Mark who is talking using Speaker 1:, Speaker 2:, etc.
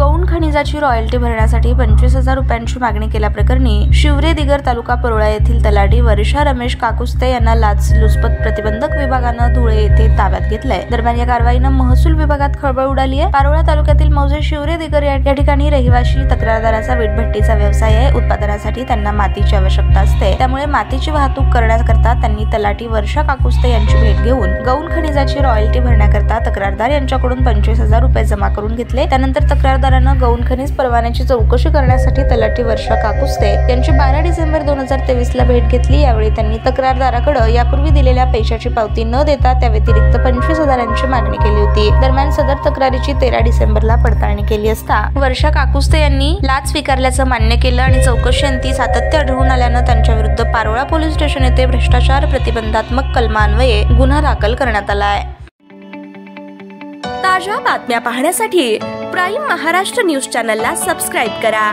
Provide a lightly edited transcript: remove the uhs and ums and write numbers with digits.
Speaker 1: गौण खनिजाची रॉयल्टी भरण्यासाठी 25,000 रुपयांची मागणी केल्याप्रकरणी शिवरे दिगर तालुका परोळा येथील तलाठी वर्षा रमेश काकुस्ते यांना लाचलुचपत प्रतिबंधक विभागानं धुळे येथे ताब्यात घेतलंय। दरम्यान या कारवाईनं महसूल विभागात खळबळ उडाली आहे। परोळा तालुक्यातील मौजे शिवरे दिगर या ठिकाणी रहिवासी तक्रारदाराचा वीटभट्टीचा व्यवसाय आहे। उत्पादनासाठी त्यांना मातीची आवश्यकता असते, त्यामुळे मातीची वाहतूक करण्याकरता त्यांनी तलाठी वर्षा काकुस्ते यांची भेट घेऊन गौण खनिजाची रॉयल्टी भरण्याकरता तक्रारदार यांच्याकडून 25,000 रुपये जमा करून घेतले। त्यानंतर तक्रारदारानं गौण खनिज परवान्याची चौकशी करण्यासाठी तलाठी वर्षा काकुस्ते यांची 12 डिसेंबर 2023 ला भेट घेतली। यावेळी त्यांनी तक्रारदाराकडे यापूर्वी दिलेल्या पैशाची पावती न देता त्या व्यतिरिक्त 25,000ची मागणी केली होती। दरम्यान सदर तक्रारीची 13 डिसेंबरला पडताळणी केली असता वर्षा काकुस्ते यांनी लाच स्वीकारल्याचं मान्य केलं आणि चौकशीअंती सातत्य आढळून आल्यानं त्यांच्या विरुद्ध परोळा पोलीस स्टेशन येथे भ्रष्टाचार प्रतिबंधात्मक कलमान्वये गुन्हा दाखल करण्यात आला आहे।
Speaker 2: ताज्या बातम्या पाहण्यासाठी प्राईम महाराष्ट्र न्यूज चॅनलला सबस्क्राईब करा।